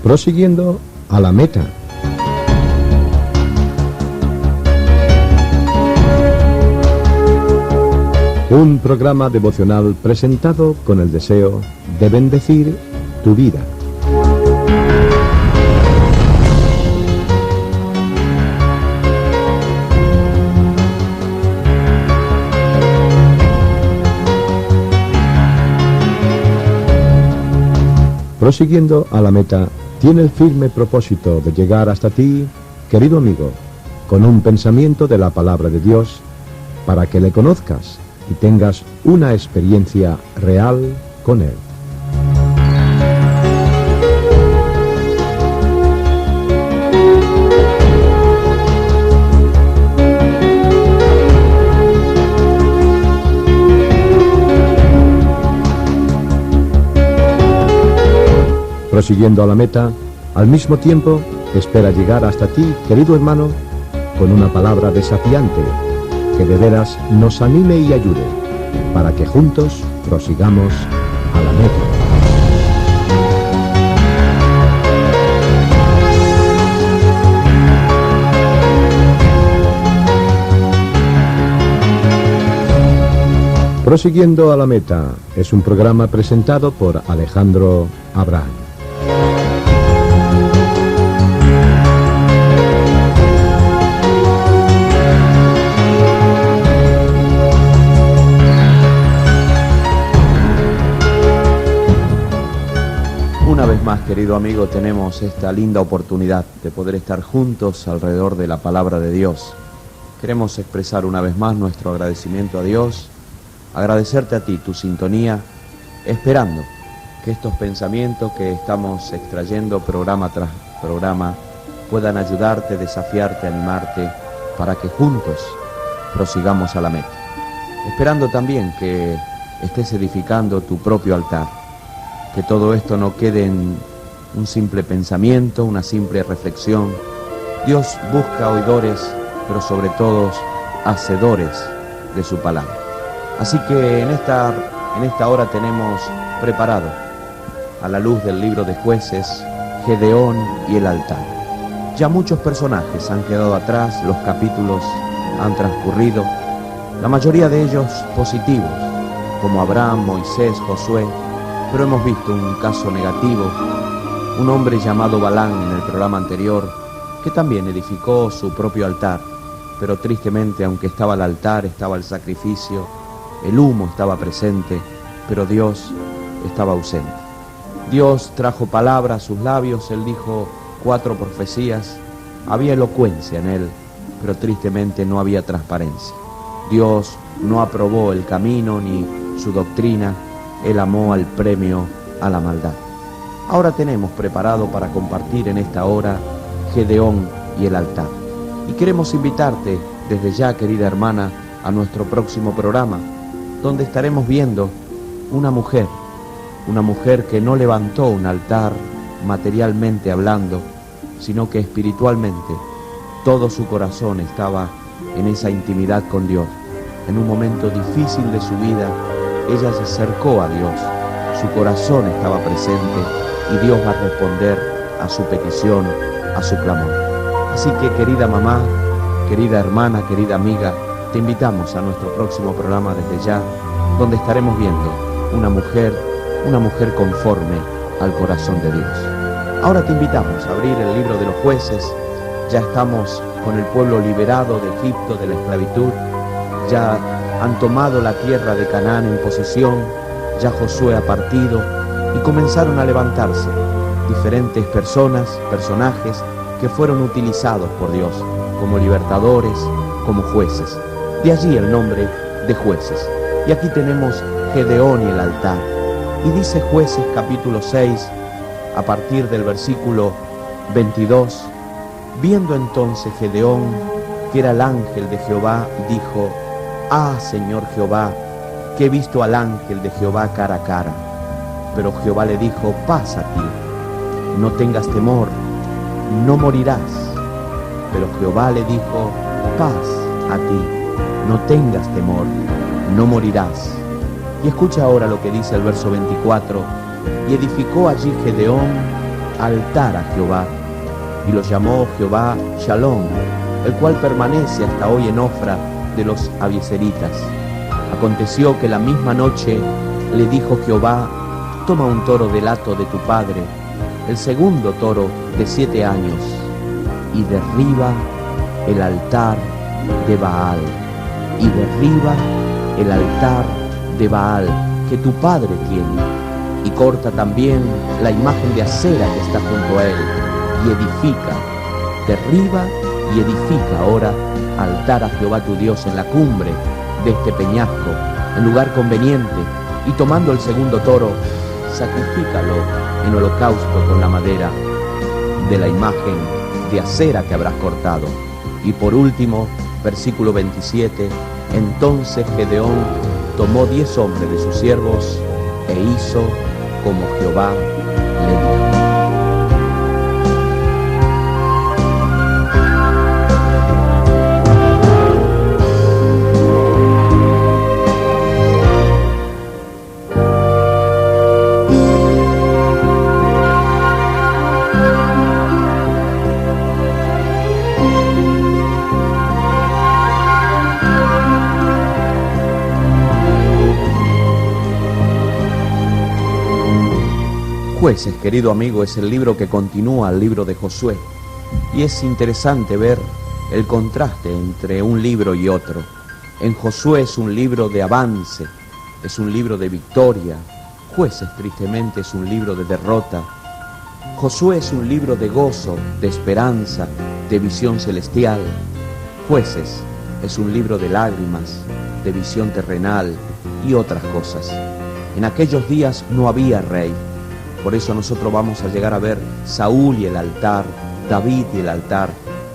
prosiguiendo a la meta. Un programa devocional presentado con el deseo de bendecir tu vida. Prosiguiendo a la meta, tiene el firme propósito de llegar hasta ti, querido amigo, con un pensamiento de la palabra de Dios, para que le conozcas y tengas una experiencia real con Él. Prosiguiendo a la meta, al mismo tiempo espera llegar hasta ti, querido hermano, con una palabra desafiante que de veras nos anime y ayude para que juntos prosigamos a la meta. Prosiguiendo a la meta es un programa presentado por Alejandro Abraham. Una vez más, querido amigo, tenemos esta linda oportunidad de poder estar juntos alrededor de la palabra de Dios. Queremos expresar una vez más nuestro agradecimiento a Dios, agradecerte a ti tu sintonía, esperando que estos pensamientos que estamos extrayendo programa tras programa puedan ayudarte, desafiarte, animarte, para que juntos prosigamos a la meta. Esperando también que estés edificando tu propio altar. Que todo esto no quede en un simple pensamiento, una simple reflexión. Dios busca oidores, pero sobre todo hacedores de su palabra. Así que en esta hora tenemos preparado, a la luz del libro de Jueces, Gedeón y el altar. Ya muchos personajes han quedado atrás, los capítulos han transcurrido, la mayoría de ellos positivos, como Abraham, Moisés, Josué. Pero hemos visto un caso negativo, un hombre llamado Balán en el programa anterior, que también edificó su propio altar, pero tristemente, aunque estaba el altar, estaba el sacrificio, el humo estaba presente, pero Dios estaba ausente. Dios trajo palabra a sus labios, Él dijo 4 profecías, había elocuencia en Él, pero tristemente no había transparencia. Dios no aprobó el camino ni su doctrina. Él amó al premio a la maldad. Ahora tenemos preparado para compartir en esta hora Gedeón y el altar. Y queremos invitarte desde ya, querida hermana, a nuestro próximo programa, donde estaremos viendo una mujer que no levantó un altar materialmente hablando, sino que espiritualmente todo su corazón estaba en esa intimidad con Dios. En un momento difícil de su vida, ella se acercó a Dios, su corazón estaba presente y Dios va a responder a su petición, a su clamor. Así que, querida mamá, querida hermana, querida amiga, te invitamos a nuestro próximo programa desde ya, donde estaremos viendo una mujer conforme al corazón de Dios. Ahora te invitamos a abrir el libro de los Jueces. Ya estamos con el pueblo liberado de Egipto, de la esclavitud. Ya han tomado la tierra de Canaán en posesión, ya Josué ha partido y comenzaron a levantarse diferentes personajes que fueron utilizados por Dios como libertadores, como jueces. De allí el nombre de Jueces. Y aquí tenemos Gedeón y el altar. Y dice Jueces capítulo 6, a partir del versículo 22, viendo entonces Gedeón que era el ángel de Jehová, dijo: Ah, Señor Jehová, que he visto al ángel de Jehová cara a cara. Pero Jehová le dijo: paz a ti, no tengas temor, no morirás. Pero Jehová le dijo: paz a ti, no tengas temor, no morirás. Y escucha ahora lo que dice el verso 24: y edificó allí Gedeón altar a Jehová, y lo llamó Jehová Shalom, el cual permanece hasta hoy en Ofra de los abiezeritas. Aconteció que la misma noche le dijo Jehová: toma un toro del hato de tu padre, el segundo toro de 7 años, y derriba el altar de Baal, y derriba el altar de Baal que tu padre tiene, y corta también la imagen de acera que está junto a él, y edifica, derriba y edifica ahora altar a Jehová tu Dios en la cumbre de este peñasco, en lugar conveniente, y tomando el segundo toro, sacrifícalo en holocausto con la madera de la imagen de acera que habrás cortado. Y por último, versículo 27, entonces Gedeón tomó 10 hombres de sus siervos e hizo como Jehová le dijo. Jueces, querido amigo, es el libro que continúa al libro de Josué, y es interesante ver el contraste entre un libro y otro. En Josué es un libro de avance, es un libro de victoria. Jueces, tristemente, es un libro de derrota. Josué es un libro de gozo, de esperanza, de visión celestial. Jueces es un libro de lágrimas, de visión terrenal y otras cosas. En aquellos días no había rey. Por eso nosotros vamos a llegar a ver Saúl y el altar, David y el altar,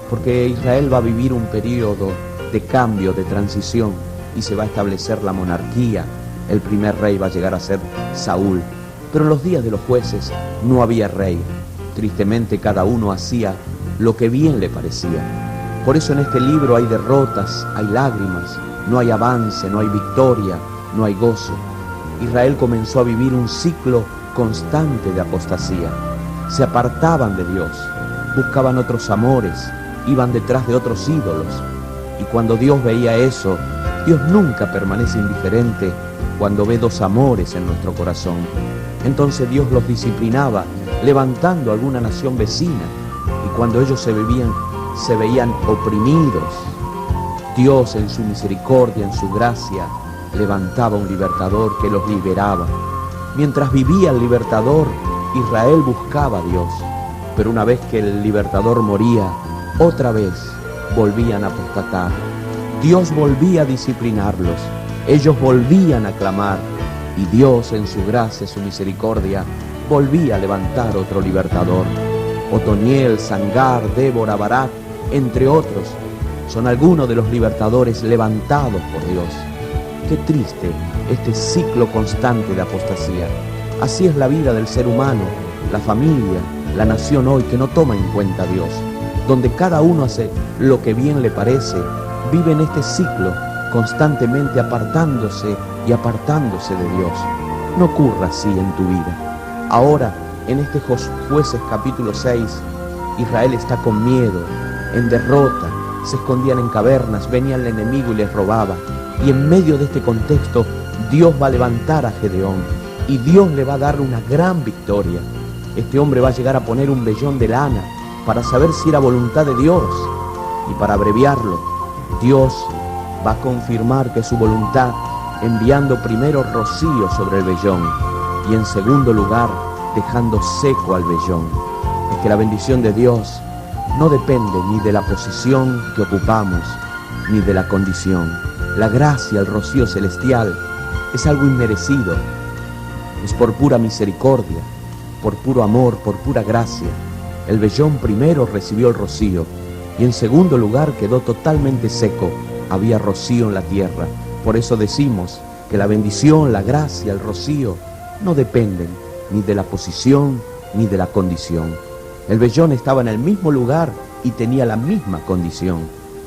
porque Israel va a vivir un periodo de cambio, de transición, y se va a establecer la monarquía. El primer rey va a llegar a ser Saúl. Pero en los días de los jueces no había rey. Tristemente cada uno hacía lo que bien le parecía. Por eso en este libro hay derrotas, hay lágrimas, no hay avance, no hay victoria, no hay gozo. Israel comenzó a vivir un ciclo constante de apostasía. Se apartaban de Dios, buscaban otros amores, iban detrás de otros ídolos. Y cuando Dios veía eso, Dios nunca permanece indiferente cuando ve 2 amores en nuestro corazón. Entonces Dios los disciplinaba, levantando a alguna nación vecina, y cuando ellos se veían oprimidos, Dios en su misericordia, en su gracia, levantaba un libertador que los liberaba. Mientras vivía el libertador, Israel buscaba a Dios, pero una vez que el libertador moría, otra vez volvían a apostatar. Dios volvía a disciplinarlos, ellos volvían a clamar, y Dios en su gracia, su misericordia, volvía a levantar otro libertador. Otoniel, Sangar, Débora, Barak, entre otros, son algunos de los libertadores levantados por Dios. Qué triste este ciclo constante de apostasía. Así es la vida del ser humano, la familia, la nación hoy que no toma en cuenta a Dios, donde cada uno hace lo que bien le parece, vive en este ciclo constantemente apartándose y apartándose de Dios. No ocurra así en tu vida. Ahora, en este Jueces capítulo 6, Israel está con miedo, en derrota, se escondían en cavernas, venía el enemigo y les robaba. Y en medio de este contexto, Dios va a levantar a Gedeón y Dios le va a dar una gran victoria. Este hombre va a llegar a poner un vellón de lana para saber si era voluntad de Dios. Y para abreviarlo, Dios va a confirmar que es su voluntad, enviando primero rocío sobre el vellón y en segundo lugar dejando seco al vellón. Es que la bendición de Dios no depende ni de la posición que ocupamos ni de la condición. La gracia, el rocío celestial, es algo inmerecido. Es por pura misericordia, por puro amor, por pura gracia. El vellón primero recibió el rocío y en segundo lugar quedó totalmente seco. Había rocío en la tierra. Por eso decimos que la bendición, la gracia, el rocío no dependen ni de la posición ni de la condición. El vellón estaba en el mismo lugar y tenía la misma condición,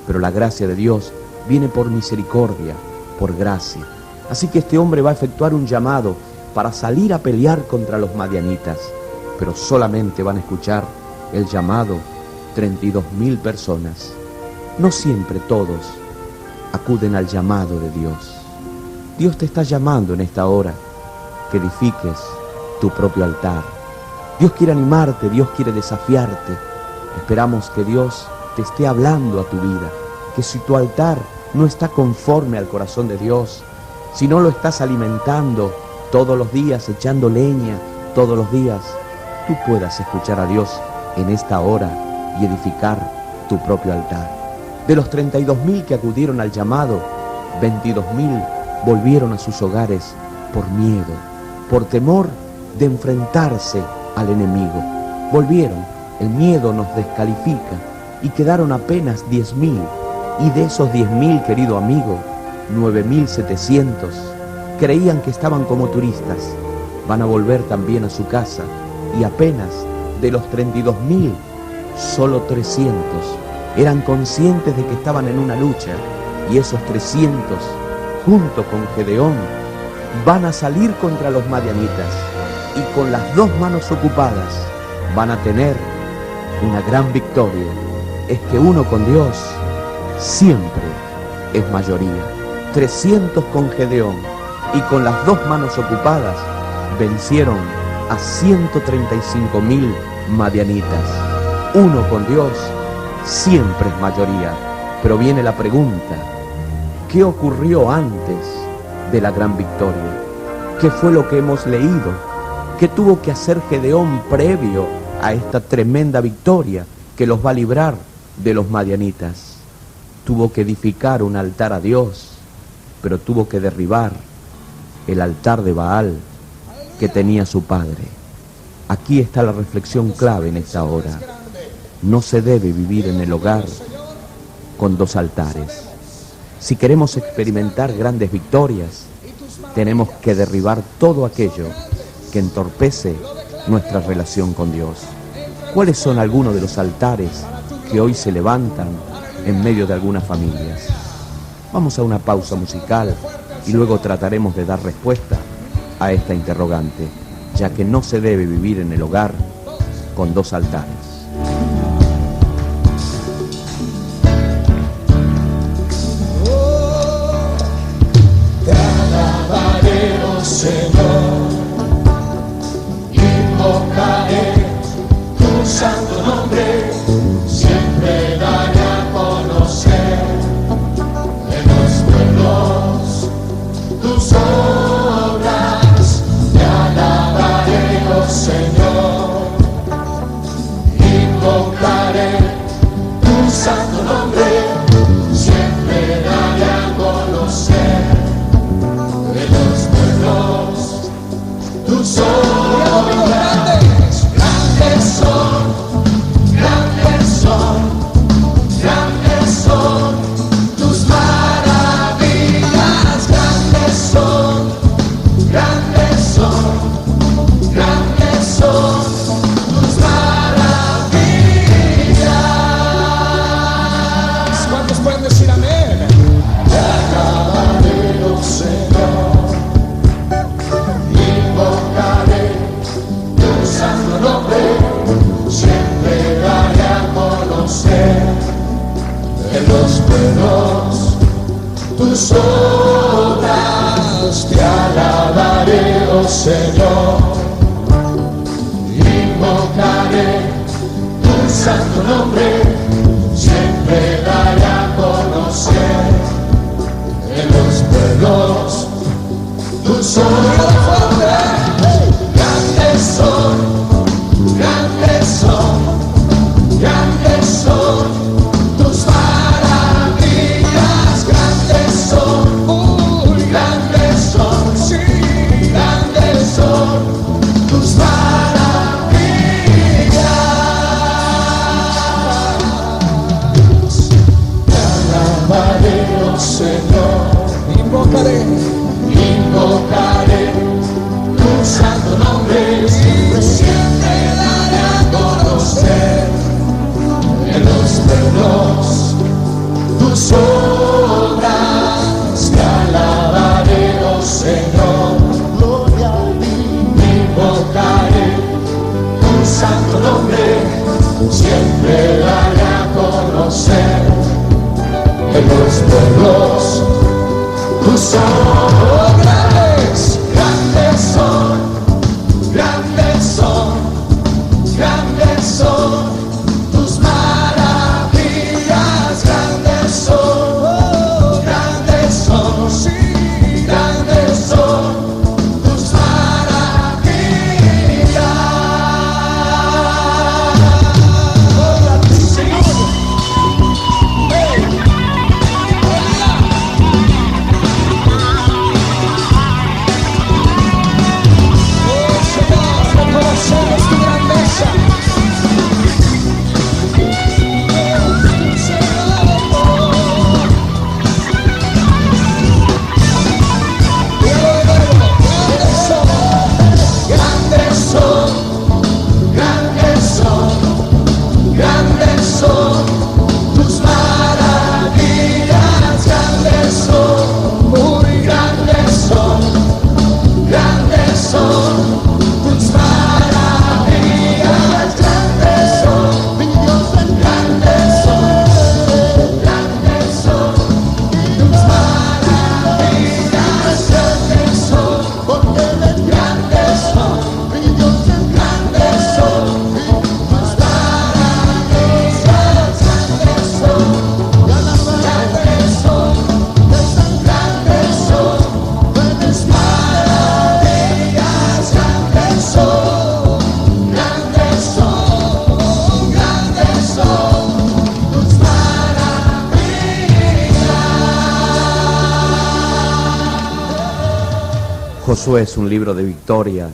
pero la gracia de Dios viene por misericordia, por gracia. Así que este hombre va a efectuar un llamado para salir a pelear contra los madianitas. pero solamente van a escuchar el llamado 32.000 personas. No siempre todos acuden al llamado de Dios. Dios te está llamando en esta hora que edifiques tu propio altar. Dios quiere animarte, Dios quiere desafiarte. Esperamos que Dios te esté hablando a tu vida, que si tu altar no está conforme al corazón de Dios, si no lo estás alimentando todos los días, echando leña todos los días, tú puedas escuchar a Dios en esta hora y edificar tu propio altar. De los 32.000 que acudieron al llamado, 22.000 volvieron a sus hogares por miedo, por temor de enfrentarse al enemigo. Volvieron, el miedo nos descalifica y quedaron apenas 10.000. Y de esos 10.000, querido amigo, 9.700 creían que estaban como turistas. Van a volver también a su casa y apenas de los 32.000, solo 300 eran conscientes de que estaban en una lucha, y esos 300, junto con Gedeón, van a salir contra los madianitas y con las dos manos ocupadas van a tener una gran victoria. Es que uno con Dios siempre es mayoría. 300 con Gedeón y con las dos manos ocupadas vencieron a 135.000 madianitas. Uno con Dios siempre es mayoría. Pero viene la pregunta: ¿qué ocurrió antes de la gran victoria? ¿Qué fue lo que hemos leído? ¿Qué tuvo que hacer Gedeón previo a esta tremenda victoria que los va a librar de los madianitas? Tuvo que edificar un altar a Dios, pero tuvo que derribar el altar de Baal que tenía su padre. Aquí está la reflexión clave en esta hora. No se debe vivir en el hogar con dos altares. Si queremos experimentar grandes victorias, tenemos que derribar todo aquello que entorpece nuestra relación con Dios. ¿Cuáles son algunos de los altares que hoy se levantan en medio de algunas familias? Vamos a una pausa musical y luego trataremos de dar respuesta a esta interrogante, ya que no se debe vivir en el hogar con dos altares. Te alabaré, oh Señor, invocaré tu santo nombre, siempre daré a conocer en los pueblos tus obras. Te alabaré, oh Señor, invocaré tu santo nombre, siempre daré a conocer en los pueblos tus obras. Grandes son, grandes son, grandes son tus maravillas. Grandes son, grandes son, grandes son tus maravillas. ¿Cuántos pueden decir amén? Te alabaré, oh Señor, invocaré tu santo nombre, siempre daré a conocer en los pueblos tus obras. Te alabaré, oh Señor, invocaré tu santo nombre, siempre daré a conocer en los pueblos tus obras. Grandes son, grandes son, grandes son tus maravillas. Grandes son, grandes son, sí, grandes son tus maravillas. Te alabaré, oh Señor, invocaré siempre daré a conocer en los pueblos tus son. Oh, grandes, grandes son, grandes son, grandes son tus maravillas, grandes son, oh, grandes son, sí, grandes son tus maravillas. Oh, Señor. Hey. Reconocemos tu grandeza. Grandes son, grandes son, grandes son tus maravillas, grandes son, muy grandes son, grandes son tus maravillas, grandes son, mi Dios, grandes son, grandes son tus maravillas, grandes son, porque grandes son, mi Dios, grandes son tus maravillas, grandes son, grandes son, grandes son tus maravillas, grandes son, grandes son, grandes son tus maravillas. Josué es un libro de victoria,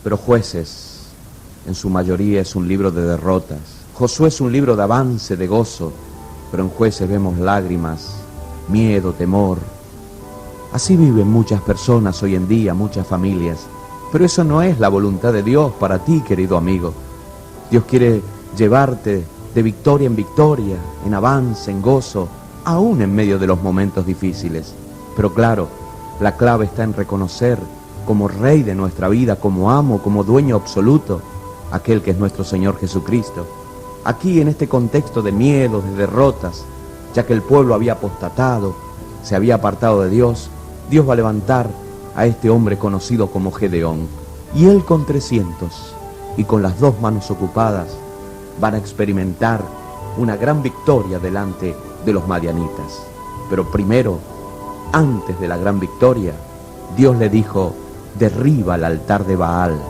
pero Jueces, en su mayoría, es un libro de derrotas. Josué es un libro de avance, de gozo, pero en Jueces vemos lágrimas, miedo, temor. Así viven muchas personas hoy en día, muchas familias. Pero eso no es la voluntad de Dios para ti, querido amigo. Dios quiere llevarte de victoria en victoria, en avance, en gozo, aún en medio de los momentos difíciles. Pero claro, la clave está en reconocer como Rey de nuestra vida, como amo, como dueño absoluto, aquel que es nuestro Señor Jesucristo. Aquí, en este contexto de miedos, de derrotas, ya que el pueblo había apostatado, se había apartado de Dios, Dios va a levantar a este hombre conocido como Gedeón. Y él con 300 y con las 2 manos ocupadas van a experimentar una gran victoria delante de los madianitas. Pero primero, antes de la gran victoria, Dios le dijo: derriba el altar de Baal.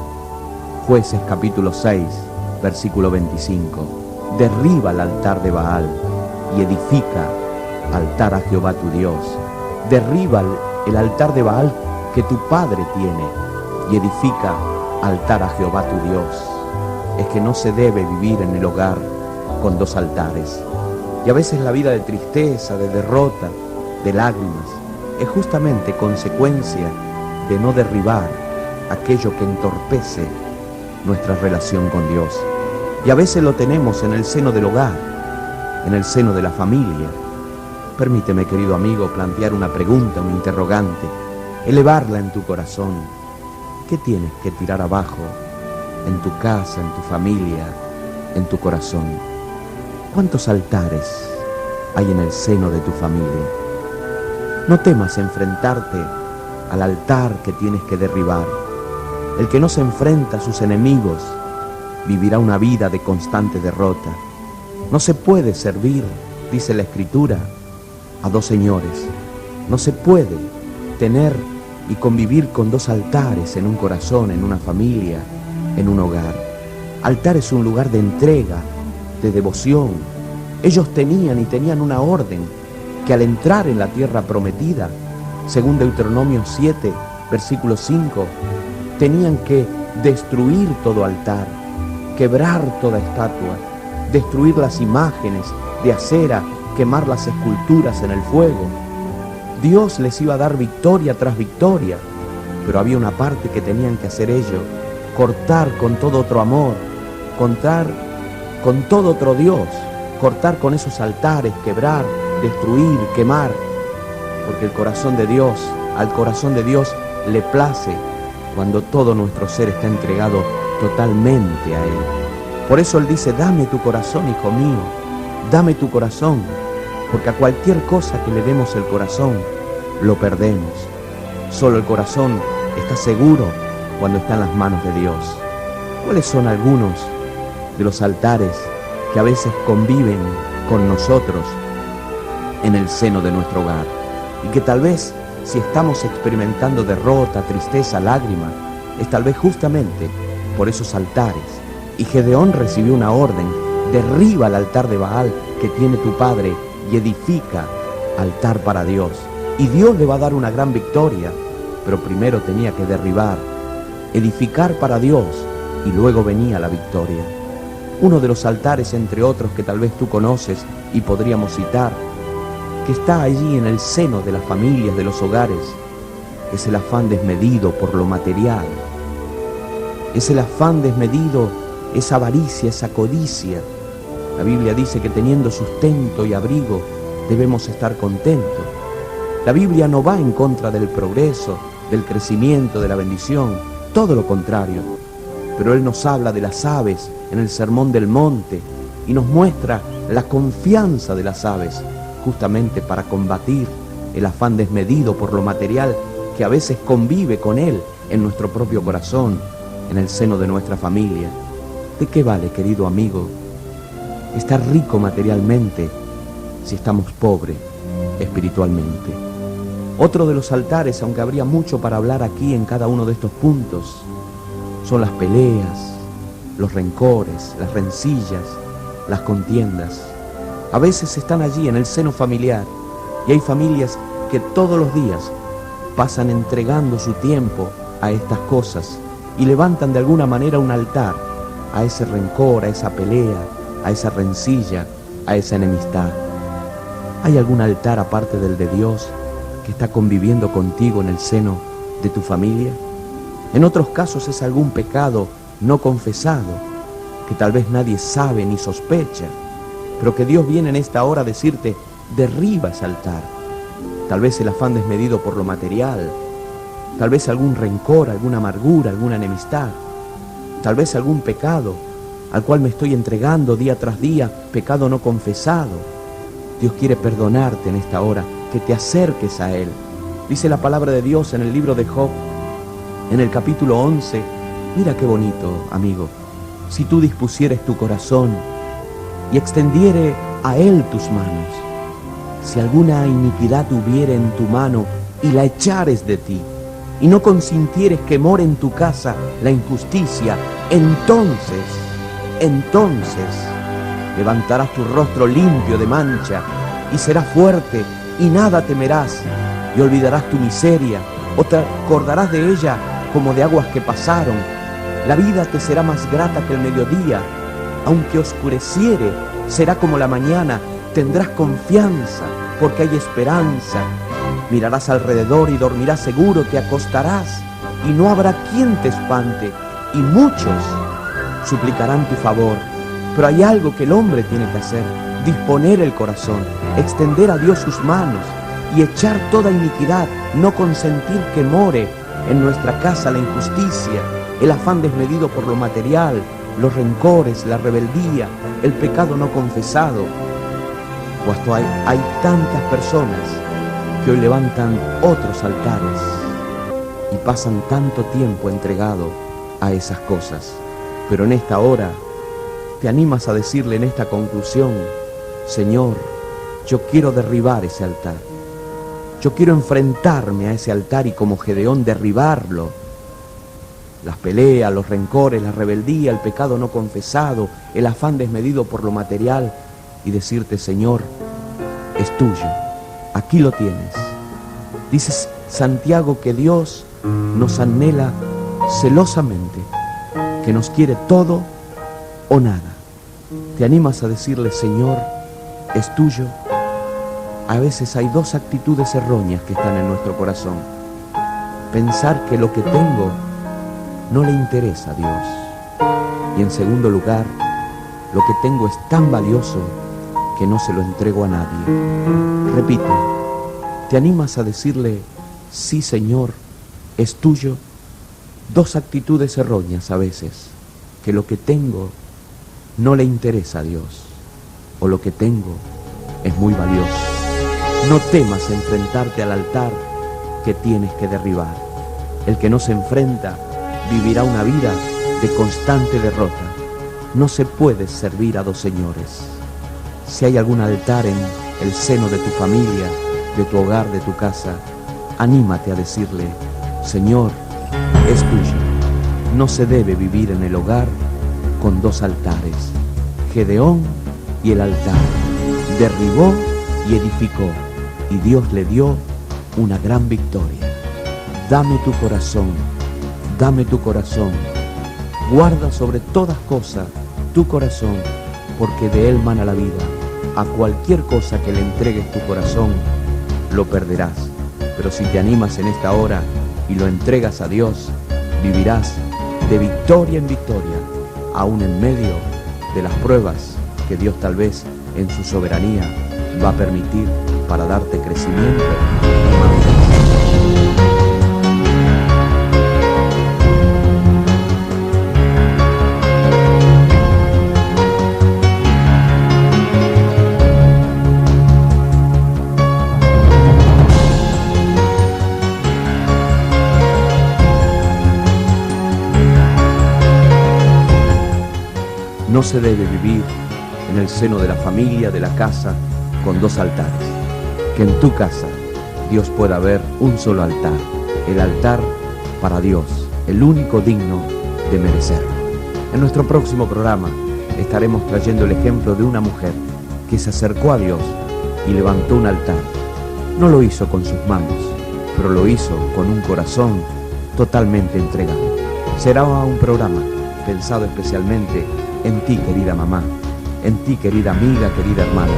Jueces capítulo 6, versículo 25. Derriba el altar de Baal y edifica altar a Jehová tu Dios. Derriba el altar de Baal que tu padre tiene y edifica altar a Jehová tu Dios. Es que no se debe vivir en el hogar con 2 altares. Y a veces la vida de tristeza, de derrota, de lágrimas, es justamente consecuencia de no derribar aquello que entorpece nuestra relación con Dios. Y a veces lo tenemos en el seno del hogar, en el seno de la familia. Permíteme, querido amigo, plantear una pregunta, un interrogante, elevarla en tu corazón. ¿Qué tienes que tirar abajo en tu casa, en tu familia, en tu corazón? ¿Cuántos altares hay en el seno de tu familia? No temas enfrentarte al altar que tienes que derribar. El que no se enfrenta a sus enemigos vivirá una vida de constante derrota. No se puede servir, dice la Escritura, a 2 señores. No se puede tener y convivir con 2 altares en un corazón, en una familia, en un hogar. Altar es un lugar de entrega, de devoción. Ellos tenían una orden que al entrar en la tierra prometida, según Deuteronomio 7, versículo 5, tenían que destruir todo altar, quebrar toda estatua, destruir las imágenes de acera, quemar las esculturas en el fuego. Dios les iba a dar victoria tras victoria, pero había una parte que tenían que hacer ellos: cortar con todo otro amor, cortar con todo otro Dios, cortar con esos altares, quebrar, destruir, quemar, porque el corazón de Dios, al corazón de Dios le place cuando todo nuestro ser está entregado totalmente a Él. Por eso Él dice, dame tu corazón, hijo mío, dame tu corazón, porque a cualquier cosa que le demos el corazón, lo perdemos. Solo el corazón está seguro cuando está en las manos de Dios. ¿Cuáles son algunos de los altares que a veces conviven con nosotros en el seno de nuestro hogar? Y que tal vez, si estamos experimentando derrota, tristeza, lágrima, es tal vez justamente por esos altares. Y Gedeón recibió una orden: derriba el altar de Baal que tiene tu padre y edifica altar para Dios. Y Dios le va a dar una gran victoria, pero primero tenía que derribar, edificar para Dios, y luego venía la victoria. Uno de los altares, entre otros, que tal vez tú conoces y podríamos citar, que está allí en el seno de las familias, de los hogares, es el afán desmedido por lo material. Es el afán desmedido, esa avaricia, esa codicia. La Biblia dice que teniendo sustento y abrigo debemos estar contentos. La Biblia no va en contra del progreso, del crecimiento, de la bendición, todo lo contrario. Pero Él nos habla de las aves en el Sermón del Monte y nos muestra la confianza de las aves, justamente para combatir el afán desmedido por lo material que a veces convive con Él en nuestro propio corazón, en el seno de nuestra familia. ¿De qué vale, querido amigo, estar rico materialmente si estamos pobres espiritualmente? Otro de los altares, aunque habría mucho para hablar aquí en cada uno de estos puntos, son las peleas, los rencores, las rencillas, las contiendas. A veces están allí en el seno familiar, y hay familias que todos los días pasan entregando su tiempo a estas cosas y levantan de alguna manera un altar a ese rencor, a esa pelea, a esa rencilla, a esa enemistad. ¿Hay algún altar aparte del de Dios que está conviviendo contigo en el seno de tu familia? En otros casos es algún pecado no confesado, que tal vez nadie sabe ni sospecha, pero que Dios viene en esta hora a decirte, derriba ese altar. Tal vez el afán desmedido por lo material, tal vez algún rencor, alguna amargura, alguna enemistad, tal vez algún pecado al cual me estoy entregando día tras día, pecado no confesado. Dios quiere perdonarte en esta hora, que te acerques a Él. Dice la palabra de Dios en el libro de Job, en el capítulo 11, mira qué bonito, amigo, si tú dispusieres tu corazón y extendiere a Él tus manos, si alguna iniquidad hubiere en tu mano y la echares de ti, y no consintieres que more en tu casa la injusticia, entonces levantarás tu rostro limpio de mancha y serás fuerte y nada temerás, y olvidarás tu miseria o te acordarás de ella como de aguas que pasaron. La vida te será más grata que el mediodía, aunque oscureciere, será como la mañana. Tendrás confianza porque hay esperanza. Mirarás alrededor y dormirás seguro, te acostarás y no habrá quien te espante, y muchos suplicarán tu favor. Pero hay algo que el hombre tiene que hacer: disponer el corazón, extender a Dios sus manos y echar toda iniquidad, no consentir que more en nuestra casa la injusticia, el afán desmedido por lo material, los rencores, la rebeldía, el pecado no confesado. Puesto hay tantas personas que hoy levantan otros altares y pasan tanto tiempo entregado a esas cosas. Pero en esta hora te animas a decirle en esta conclusión: Señor, yo quiero derribar ese altar. Yo quiero enfrentarme a ese altar y como Gedeón derribarlo. Las peleas, los rencores, la rebeldía, el pecado no confesado, el afán desmedido por lo material, y decirte: Señor, es tuyo, aquí lo tienes. Dice Santiago que Dios nos anhela celosamente, que nos quiere todo o nada. ¿Te animas a decirle: Señor, es tuyo? A veces hay dos actitudes erróneas que están en nuestro corazón. Pensar que lo que tengo no le interesa a Dios. Y en segundo lugar, lo que tengo es tan valioso que no se lo entrego a nadie. Repito, ¿te animas a decirle: sí, Señor, es tuyo? Dos actitudes erróneas a veces: que lo que tengo no le interesa a Dios, o lo que tengo es muy valioso. No temas enfrentarte al altar que tienes que derribar. El que no se enfrenta vivirá una vida de constante derrota. No se puede servir a dos señores. Si hay algún altar en el seno de tu familia, de tu hogar, de tu casa, anímate a decirle: Señor, es tuyo. No se debe vivir en el hogar con dos altares, Gedeón y el altar. Derribó y edificó, y Dios le dio una gran victoria. Dame tu corazón, dame tu corazón. Guarda sobre todas cosas tu corazón, porque de él mana la vida. A cualquier cosa que le entregues tu corazón, lo perderás. Pero si te animas en esta hora y lo entregas a Dios, vivirás de victoria en victoria, aún en medio de las pruebas que Dios tal vez en su soberanía va a permitir para darte crecimiento y madurez. No se debe vivir en el seno de la familia, de la casa, con dos altares. Que en tu casa Dios pueda ver un solo altar, el altar para Dios, el único digno de merecerlo. En nuestro próximo programa estaremos trayendo el ejemplo de una mujer que se acercó a Dios y levantó un altar. No lo hizo con sus manos, pero lo hizo con un corazón totalmente entregado. Será un programa pensado especialmente en ti, querida mamá, en ti, querida amiga, querida hermana.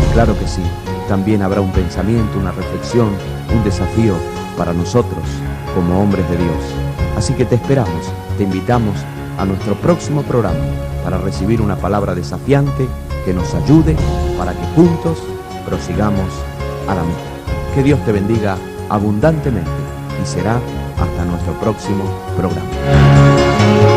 Y claro que sí, también habrá un pensamiento, una reflexión, un desafío para nosotros como hombres de Dios. Así que te esperamos, te invitamos a nuestro próximo programa para recibir una palabra desafiante que nos ayude para que juntos prosigamos a la meta. Que Dios te bendiga abundantemente y será hasta nuestro próximo programa.